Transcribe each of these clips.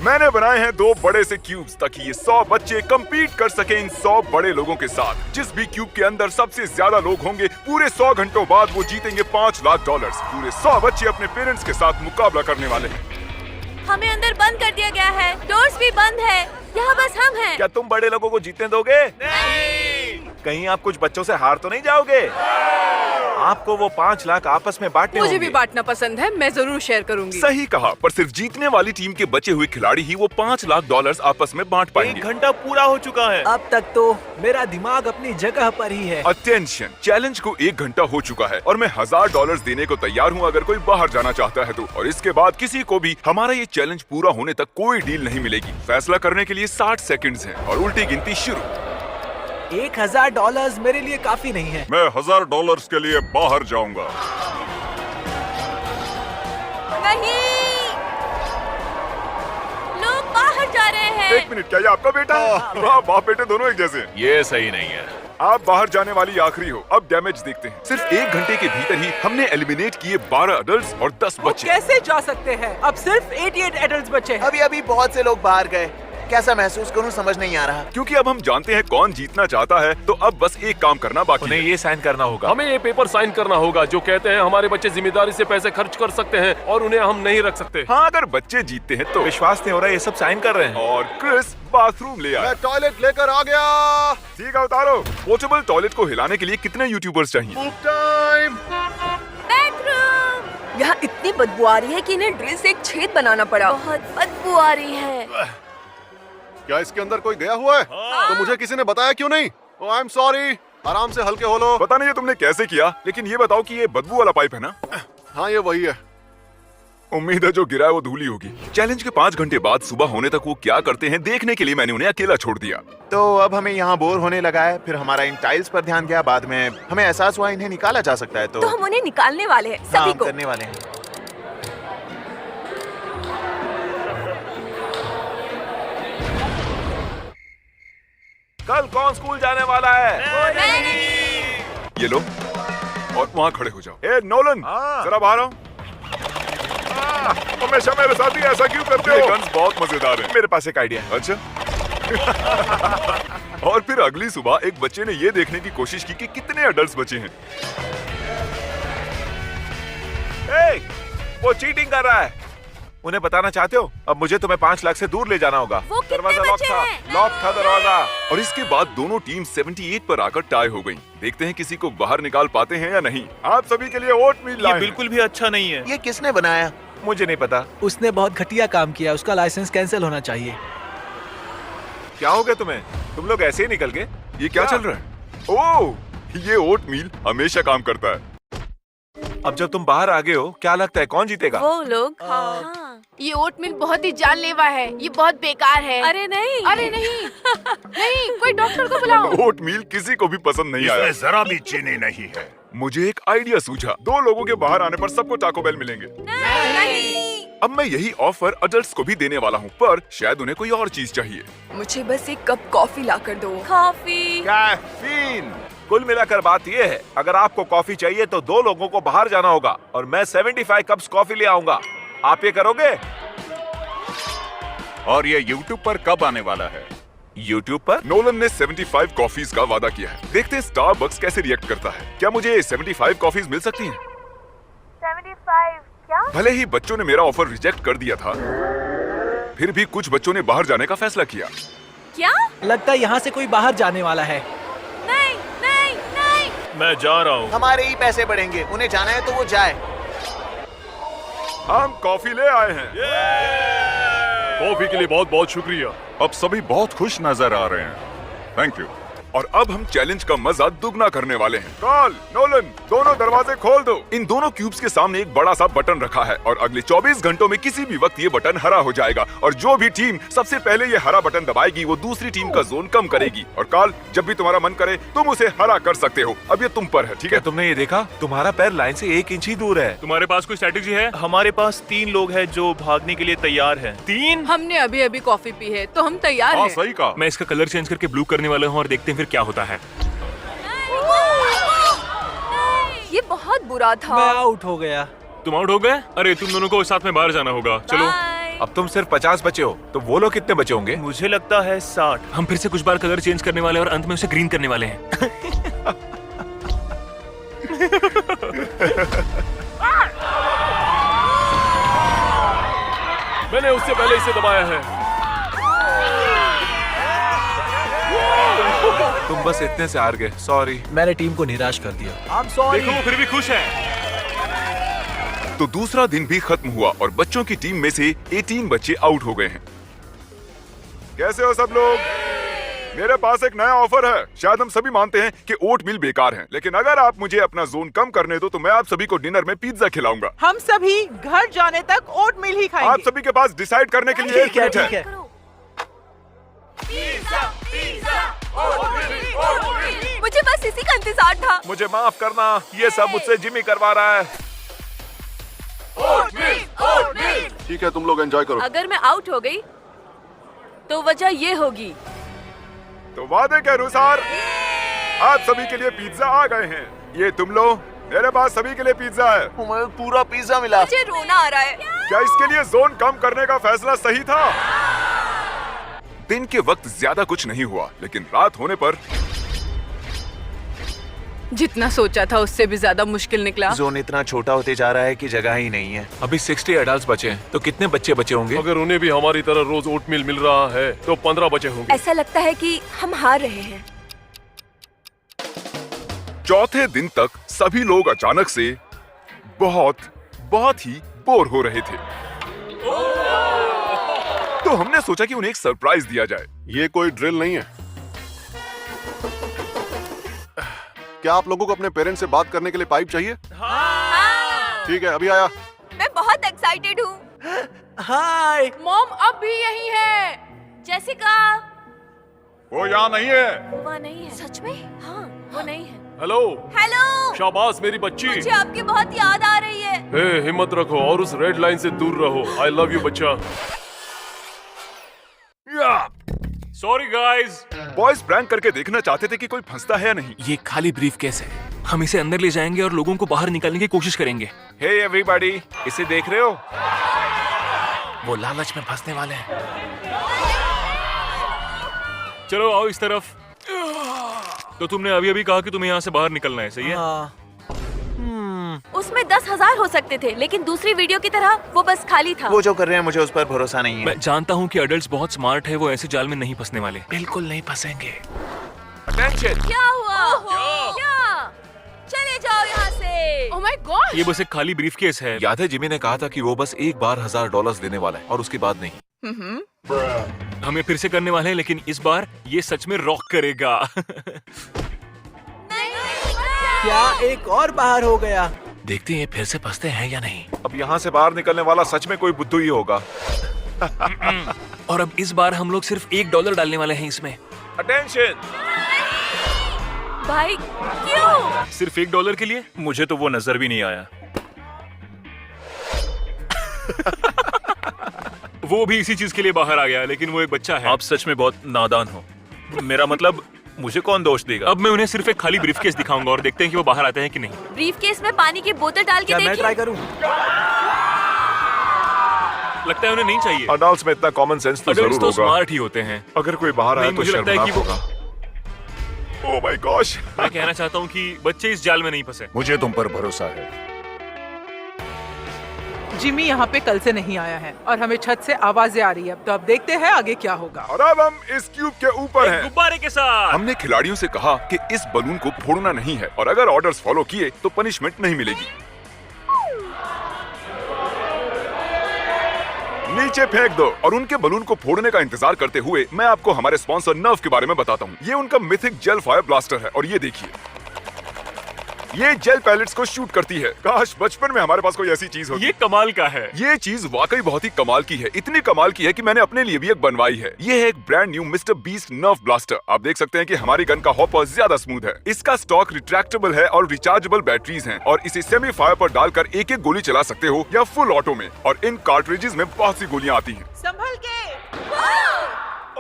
मैंने बनाए हैं 2 बड़े से क्यूब्स ताकि ये 100 बच्चे compete कर सकें इन 100 बड़े लोगों के साथ। जिस भी क्यूब के अंदर सबसे ज्यादा लोग होंगे पूरे 100 घंटों बाद वो जीतेंगे $5 लाख। पूरे 100 बच्चे अपने पेरेंट्स के साथ मुकाबला करने वाले हैं। हमें अंदर बंद कर दिया गया है, डोर्स भी बंद है, यहाँ बस हम हैं। क्या तुम बड़े लोगों को जीतने दोगे? नहीं। कहीं आप कुछ बच्चों से हार तो नहीं जाओगे? आपको वो 5 लाख आपस में बांटने मुझे होंगे। भी बांटना पसंद है, मैं जरूर शेयर करूंगी। सही कहा, पर सिर्फ जीतने वाली टीम के बचे हुए खिलाड़ी ही वो $5 लाख आपस में बांट पाएंगे। 1 घंटा पूरा हो चुका है। अब तक तो मेरा दिमाग अपनी जगह पर ही है। अटेंशन, चैलेंज को 1 घंटा हो चुका है और मैं $1000 देने को तैयार हूँ अगर कोई बाहर जाना चाहता है तो। और इसके बाद किसी को भी हमारा ये चैलेंज पूरा होने तक कोई डील नहीं मिलेगी। फैसला करने के लिए 60 सेकंड्स हैं और उल्टी गिनती शुरू। $1000 मेरे लिए काफी नहीं है। मैं $1000 के लिए बाहर जाऊंगा। नहीं, लोग बाहर जा रहे हैं। 1 मिनट, क्या ये आपका बेटा है? वाह, बाप बेटे दोनों एक जैसे हैं। ये सही नहीं है। आप बाहर जाने वाली आखिरी हो। अब डैमेज देखते हैं। सिर्फ 1 घंटे के भीतर ही हमने एलिमिनेट किए 12 अडल्ट्स और 10 वो बच्चे। कैसे जा सकते हैं? अब सिर्फ 88 एडल्ट्स बचे हैं। अभी बहुत से लोग बाहर गए। कैसा महसूस करूं समझ नहीं आ रहा। क्योंकि अब हम जानते हैं कौन जीतना चाहता है तो अब बस एक काम करना बाकी उन्हें है। ये साइन करना होगा। हमें ये पेपर साइन करना होगा जो कहते हैं हमारे बच्चे जिम्मेदारी से पैसे खर्च कर सकते हैं और उन्हें हम नहीं रख सकते। हाँ, अगर बच्चे जीतते हैं तो। विश्वास नहीं हो रहा, ये सब साइन कर रहे हैं। और क्रिस बाथरूम ले आया। टॉयलेट लेकर आ गया। ठीक है, उतारो। पोर्टेबल टॉयलेट को हिलाने के लिए कितने यूट्यूबर्स चाहिए? बेडरूम। यहाँ इतनी बदबू आ रही है कि इन्हें ड्रिल से एक छेद बनाना पड़ा। बहुत बदबू आ रही है। क्या इसके अंदर कोई गया हुआ है? तो मुझे किसी ने बताया क्यों नहीं? ओह, आई एम सॉरी। आराम से हल्के हो लो। पता नहीं ये तुमने कैसे किया, लेकिन ये बताओ कि ये बदबू वाला पाइप है ना? हाँ, ये वही है। उम्मीद है जो गिरा है वो धूली होगी। चैलेंज के 5 घंटे बाद सुबह होने तक वो क्या करते हैं देखने के लिए मैंने उन्हें अकेला छोड़ दिया। तो अब हमें यहाँ बोर होने लगा है। फिर हमारा इन टाइल्स पर ध्यान गया। बाद में हमें एहसास हुआ इन्हें निकाला जा सकता है। तो हम उन्हें निकालने वाले हैं, हाँ, सभी हम को। करने वाले हैं। कल कौन स्कूल जाने वाला है? ये लो और वहाँ खड़े हो जाओ। ए नोलन, जरा बाहर आओ। हमेशा मेरे साथ ही ऐसा क्यों करते हो? ये गन्स बहुत मजेदार हैं। मेरे पास एक आइडिया है। अच्छा। और फिर अगली सुबह एक बच्चे ने ये देखने की कोशिश की कि कितने अडल्ट्स बचे हैं। ए, वो चीटिंग कर रहा है। उन्हें बताना चाहते हो? अब मुझे तुम्हें 5 लाख से दूर ले जाना होगा। वो कितने दरवाजा लॉक बचे था। हैं? लॉक था दरवाजा। और इसके बाद दोनों टीम 78 पर आकर टाई हो गई। देखते हैं किसी को बाहर निकाल पाते हैं या नहीं। आप सभी के लिए ओटमील लाए ये हैं। बिल्कुल भी अच्छा नहीं है। ये किसने बनाया? मुझे नहीं पता। उसने बहुत घटिया काम किया। उसका लाइसेंस कैंसिल होना चाहिए। क्या हो गया तुम्हें? तुम लोग ऐसे ही निकल गए? ये क्या चल रहा है? ओह, ये ओटमील हमेशा काम करता है। अब जब तुम बाहर आ गए हो, क्या लगता है कौन जीतेगा? वो लोग। हाँ। ये ओटमील बहुत ही जानलेवा है। ये बहुत बेकार है। अरे नहीं। अरे नहीं नहीं, कोई डॉक्टर को बुलाओ। ओटमील किसी को भी पसंद नहीं आया। जरा भी चीनी नहीं है। मुझे एक आइडिया सूझा। 2 लोगों के बाहर आने पर सबको टाको बेल मिलेंगे। नहीं। अब मैं यही ऑफर अडल्ट्स को भी देने वाला हूँ, पर शायद उन्हें कोई और चीज चाहिए। मुझे बस एक कप कॉफी ला कर दो। कॉफी। कैफीन। कुल मिलाकर बात ये है, अगर आपको कॉफी चाहिए तो 2 लोगों को बाहर जाना होगा और मैं 75 कप्स कॉफी ले आऊंगा। आप ये करोगे? और ये YouTube पर कब आने वाला है? YouTube पर? नोलन ने 75 कॉफीज का वादा किया है। देखते हैं स्टारबक्स कैसे रिएक्ट करता है। क्या मुझे 75 कॉफीज मिल सकती हैं? 75 क्या? भले ही बच्चों ने मेरा ऑफर रिजेक्ट कर दिया था, फिर भी कुछ बच्चों ने बाहर जाने का फैसला किया। क्या? लगता है यहाँ से कोई बाहर जाने वाला है। नहीं नहीं नहीं। मैं जा रहा हूँ। हमारे ही पैसे बढ़ेंगे। उन्हें जाना है तो वो जाए। हम कॉफी ले आए हैं। कॉफी के लिए बहुत बहुत शुक्रिया। अब सभी बहुत खुश नजर आ रहे हैं। Thank you. और अब हम चैलेंज का मजा दुगना करने वाले हैं। कार्ल, नोलन, दोनों दरवाजे खोल दो। इन दोनों क्यूब्स के सामने एक बड़ा सा बटन रखा है और अगले 24 घंटों में किसी भी वक्त ये बटन हरा हो जाएगा और जो भी टीम सबसे पहले ये हरा बटन दबाएगी वो दूसरी टीम का जोन कम करेगी। और कार्ल, जब भी तुम्हारा मन करे तुम उसे हरा कर सकते हो। अब ये तुम पर है, ठीक क्या है? तुमने ये देखा? तुम्हारा पैर लाइन से 1 इंच ही दूर है। तुम्हारे पास कोई स्ट्रेटेजी है? हमारे पास 3 लोग हैं जो भागने के लिए तैयार हैं। 3? हमने अभी अभी कॉफी पी है तो हम तैयार हाँ, हैं। सही कहा। मैं इसका कलर चेंज करके ब्लू करने वाला हूँ और देखते हैं फिर क्या होता है। ये बहुत बुरा था। मैं आउट हो गया। तुम आउट हो गए? अरे तुम दोनों को साथ में बाहर जाना होगा। चलो। Bye. अब तुम सिर्फ 50 बचे हो, तो वो लोग कितने बचे होंगे? मुझे लगता है 60। हम फिर से कुछ बार कलर चेंज करने वाले हैं और अंत में उसे ग्रीन करने वाले हैं। मैंने उससे पहले इसे दबाया है। तुम बस इतने से हार गए, सॉरी। मैंने टीम को निराश कर दिया। I'm sorry। देखो वो फिर भी खुश है। तो दूसरा दिन भी खत्म हुआ और बच्चों की टीम में से 18 बच्चे आउट हो गए हैं। कैसे हो सब लोग? मेरे पास एक नया ऑफर है। शायद हम सभी मानते हैं कि ओट मिल बेकार है, लेकिन अगर आप मुझे अपना जोन कम करने दो तो मैं आप सभी को डिनर में पिज्जा खिलाऊंगा। हम सभी घर जाने तक ओट मिल ही खाएंगे। आप सभी के पास डिसाइड करने के लिए 1 मिनट है। ठीक है। मुझे बस इसी का इंतजार था। मुझे माफ करना, ये सब मुझसे जिमी करवा रहा है। ठीक है, तुम लोग एंजॉय करो। अगर मैं आउट हो गई तो वजह ये होगी। तो वादे के अनुसार आप सभी के लिए पिज्जा आ गए हैं। ये तुम लो, मेरे पास सभी के लिए पिज्जा है। हमें पूरा पिज्जा मिला। मुझे रोना आ रहा है। क्या इसके लिए जोन कम करने का फैसला सही था? दिन के वक्त ज्यादा कुछ नहीं हुआ, लेकिन रात होने पर जितना सोचा था उससे भी ज्यादा मुश्किल निकला। जोन इतना छोटा होते जा रहा है कि जगह ही नहीं है। अभी 60 एडल्ट्स बचे हैं, तो कितने बच्चे बचे होंगे? अगर उन्हें भी हमारी तरह रोज ओटमील मिल रहा है तो 15 बचे होंगे। ऐसा लगता है कि हम हार रहे हैं। चौथे दिन तक सभी लोग अचानक से बहुत ही बोर हो रहे थे। तो हमने सोचा कि उन्हें एक सरप्राइज दिया जाए। ये कोई ड्रिल नहीं है। क्या आप लोगों को अपने पेरेंट्स से बात करने के लिए पाइप चाहिए? हाँ। ठीक है, अभी आया। मैं बहुत एक्साइटेड हूँ। हाय। मॉम अब भी यही है। जेसिका। वो यहाँ नहीं है। वो नहीं है। सच में? हाँ, वो नहीं है। हेलो। हेलो। शाबाश मेरी बच्ची। मुझे आपकी बहुत याद आ रही है। हे, हिम्मत रखो और उस रेड लाइन से दूर रहो। आई लव यू बच्चा। Sorry guys. बॉयज प्रैंक करके देखना चाहते थे कि कोई फंसता है या नहीं। ये खाली ब्रीफकेस है। हम इसे अंदर ले जाएंगे और लोगों को बाहर निकालने की कोशिश करेंगे। हे एवरीबॉडी, इसे देख रहे हो? वो लालच में फंसने वाले हैं। चलो आओ इस तरफ। तो तुमने अभी अभी कहा कि तुम्हें यहाँ से बाहर निकलना है, सही है? हाँ। उसमें 10,000 हो सकते थे, लेकिन दूसरी वीडियो की तरह वो बस खाली था। वो जो कर रहे हैं मुझे उस पर भरोसा नहीं है। मैं जानता हूँ कि अडल्ट्स बहुत स्मार्ट है, वो ऐसे जाल में नहीं फंसने वाले। बिल्कुल नहीं फंसेंगे। अटेंशन। क्या हुआ? क्या? चले जाओ यहाँ से। Oh my God. ये बस एक खाली ब्रीफकेस है। याद है जिमी ने कहा था कि वो बस एक बार $1000 देने वाला है और उसके बाद नहीं। हमें फिर से करने वाले हैं, लेकिन इस बार ये सच में रॉक करेगा। क्या एक और बाहर हो गया? देखते हैं फिर से फंसते हैं या नहीं। अब यहाँ से बाहर निकलने वाला सच में कोई बुद्धू ही होगा। और अब इस बार हम लोग सिर्फ $1 डालने वाले हैं इसमें। अटेंशन। भाई क्यों? सिर्फ $1 के लिए? मुझे तो वो नजर भी नहीं आया। वो भी इसी चीज के लिए बाहर आ गया, लेकिन वो एक बच्चा है। आप सच में बहुत नादान हो। मेरा मतलब मुझे कौन दोष देगा? अब मैं उन्हें सिर्फ एक खाली ब्रीफकेस दिखाऊंगा और देखते हैं कि वो बाहर आते हैं कि नहीं। ब्रीफकेस में पानी की बोतल डाल के क्या मैं देखिए। ट्राई करूं? लगता है उन्हें नहीं चाहिए। अडल्ट्स में इतना कॉमन सेंस तो अडल्ट्स जरूर तो होगा। स्मार्ट ही होते हैं। अगर कोई बाहर आया नहीं, तो मुझे लगता है शर्मनाक कि वो- होगा। Oh my gosh. मैं कहना चाहता हूँ कि बच्चे इस जाल में नहीं फंसे। मुझे तुम पर भरोसा है। जिमी यहाँ पे कल से नहीं आया है और हमें छत से आवाजें आ रही है। तो अब देखते हैं आगे क्या होगा। और अब हम इस क्यूब के ऊपर हैं। गुब्बारे के साथ। हमने खिलाड़ियों से कहा कि इस बलून को फोड़ना नहीं है और अगर ऑर्डर्स फॉलो किए तो पनिशमेंट नहीं मिलेगी। नीचे फेंक दो और उनके बलून को फोड़ने का इंतजार करते हुए मैं आपको हमारे स्पॉन्सर नर्व के बारे में बताता हूँ। ये उनका मिथिक जेल फायर ब्लास्टर है और ये देखिए, ये जेल पैलेट्स को शूट करती है। काश बचपन में हमारे पास कोई ऐसी चीज होती। ये कमाल का है। ये चीज वाकई बहुत ही कमाल की है। इतनी कमाल की है कि मैंने अपने लिए भी एक बनवाई है। ये है एक brand new mister beast nerve blaster. आप देख सकते हैं कि हमारी गन का हॉपर ज्यादा स्मूथ है। इसका स्टॉक रिट्रैक्टेबल है और रिचार्जेबल बैटरीज हैं और इसे सेमी फायर पर डालकर एक गोली चला सकते हो या फुल ऑटो में। और इन कार्ट्रिजेस में बहुत सी गोलियां आती हैं। संभल के।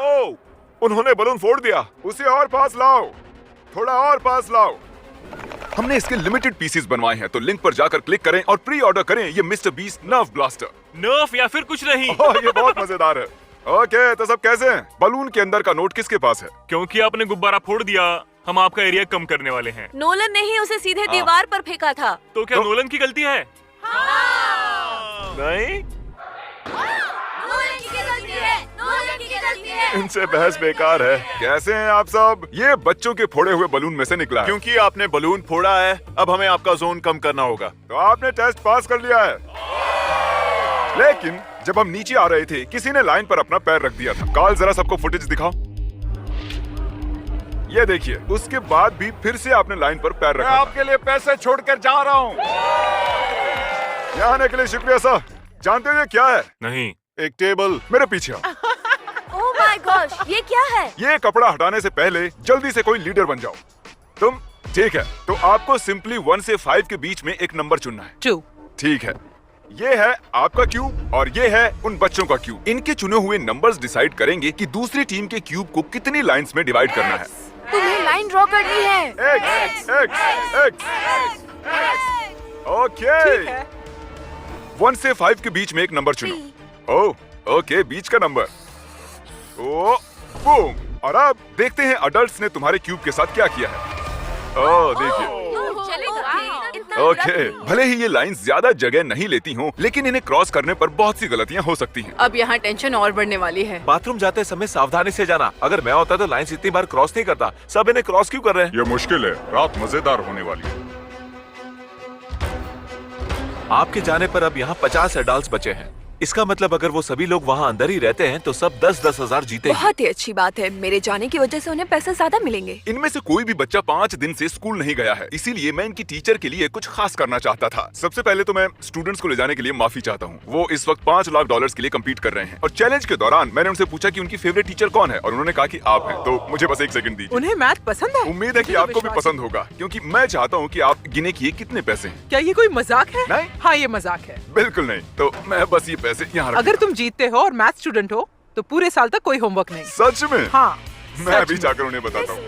ओह, उन्होंने बलून फोड़ दिया। उसे और पास लाओ, थोड़ा और पास लाओ। हमने इसके लिमिटेड पीसेस बनवाए हैं, तो लिंक पर जाकर क्लिक करें और प्री ऑर्डर करें ये मिस्टर बीस्ट नर्व ब्लास्टर। नर्फ या फिर कुछ नहीं। ओह, ये बहुत मजेदार है। ओके, तो सब कैसे हैं? बलून के अंदर का नोट किसके पास है? क्योंकि आपने गुब्बारा फोड़ दिया, हम आपका एरिया कम करने वाले हैं। नोलन ने ही उसे सीधे दीवार पर फेंका था। तो क्या नोलन की गलती है? नहीं, नोलन की गलती है, नोलन की गलती है। इनसे बहस बेकार है। कैसे हैं आप सब? ये बच्चों के फोड़े हुए बलून में से निकला है। क्योंकि आपने बलून फोड़ा है, अब हमें आपका जोन कम करना होगा। तो आपने टेस्ट पास कर लिया है। लेकिन जब हम नीचे आ रहे थे, किसी ने लाइन पर अपना पैर रख दिया था। कार्ल, जरा सबको फुटेज दिखाओ। ये देखिए, उसके बाद भी फिर से आपने लाइन पर पैर रखा। मैं आपके लिए पैसे छोड़कर जा रहा हूँ। यहाँ आने के लिए शुक्रिया सर। जानते हो ये क्या है? नहीं। एक टेबल। मेरे पीछे आओ। ओह माय गॉश, ये क्या है? ये कपड़ा हटाने से पहले जल्दी से कोई लीडर बन जाओ। तुम ठीक है, तो आपको सिंपली 1 से 5 के बीच में एक नंबर चुनना है। 2। ठीक है, ये है आपका क्यूब और ये है उन बच्चों का क्यूब। इनके चुने हुए नंबर्स डिसाइड करेंगे कि दूसरी टीम के क्यूब को कितनी लाइंस में डिवाइड करना है। तुम्हें लाइन ड्रॉ करनी है। X, x, x. ओके, 1 से 5 के बीच में एक नंबर चुनो। ओह, ओके, बीच का नंबर। ओ, बूम। और अब देखते हैं अडल्ट्स ने तुम्हारे क्यूब के साथ क्या किया है। ओह, देखिए। ओके, भले ही ये लाइंस ज्यादा जगह नहीं लेती हों, लेकिन इन्हें क्रॉस करने पर बहुत सी गलतियां हो सकती हैं। अब यहाँ टेंशन और बढ़ने वाली है। बाथरूम जाते समय सावधानी से जाना। अगर मैं होता तो लाइंस इतनी बार क्रॉस नहीं करता। सब इन्हें क्रॉस क्यों कर रहे हैं? ये मुश्किल है, रात मजेदार होने वाली है। आपके जाने पर अब यहाँ 50 एडल्ट्स बचे हैं। इसका मतलब अगर वो सभी लोग वहाँ अंदर ही रहते हैं तो सब 10-10 हजार जीतेंगे। बहुत ही अच्छी बात है, मेरे जाने की वजह से उन्हें पैसे ज्यादा मिलेंगे। इनमें से कोई भी बच्चा 5 दिन से स्कूल नहीं गया है, इसीलिए मैं इनकी टीचर के लिए कुछ खास करना चाहता था। सबसे पहले तो मैं स्टूडेंट्स को ले जाने के लिए माफी चाहता हूँ। वो इस वक्त $5 लाख के लिए कम्पीट कर रहे हैं और चैलेंज के दौरान मैंने उनसे पूछा कि उनकी फेवरेट टीचर कौन है और उन्होंने कहा कि आप हैं। तो मुझे बस 1 सेकंड दीजिए। उन्हें मैथ पसंद है। उम्मीद है कि आपको भी पसंद होगा, क्योंकि मैं चाहता हूँ कि आप गिने किए कितने पैसे हैं। क्या ये कोई मजाक है? नहीं। हाँ, ये मजाक है। बिल्कुल नहीं। तो मैं बस ये पैसे यहाँ रख अगर तुम जीतते हो और मैथ स्टूडेंट हो तो पूरे साल तक कोई होमवर्क नहीं। सच में? हाँ, मैं अभी जाकर उन्हें बताता हूँ।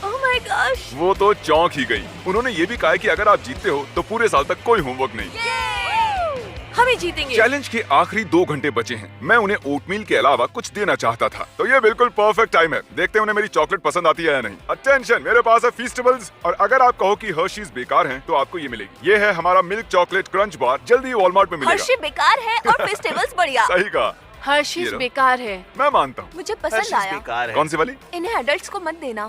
ओह माय गॉश, वो तो चौंक ही गई। उन्होंने ये भी कहा कि अगर आप जीतते हो तो पूरे साल तक कोई होमवर्क नहीं। हम ही जीतेंगे। चैलेंज के आखिरी 2 घंटे बचे हैं। मैं उन्हें ओटमील के अलावा कुछ देना चाहता था, तो ये बिल्कुल परफेक्ट टाइम है। देखते हैं उन्हें मेरी चॉकलेट पसंद आती है या नहीं। अटेंशन, मेरे पास है फीस्टेबल्स, और अगर आप कहो कि हर्शीज बेकार हैं, तो आपको ये मिलेगी। ये है हमारा मिल्क चॉकलेट क्रंच बार, जल्दी वॉलमार्ट में मिलेगा। हर्शी बेकार है और फेस्टिवल्स बढ़िया। सही कहा। हर्शीज ये लो। बेकार है। मैं मानता हूँ। मुझे पसंद आया। कौन सी वाली? इन्हें एडल्ट्स को मत देना।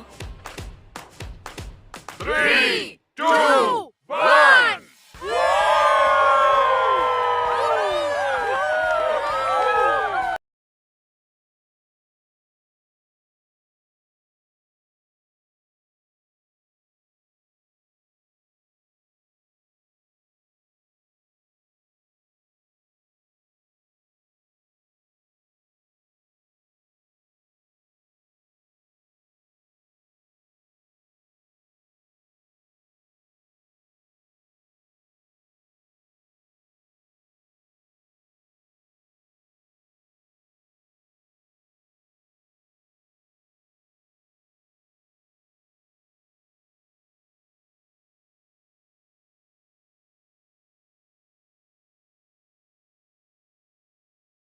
3, 2, 1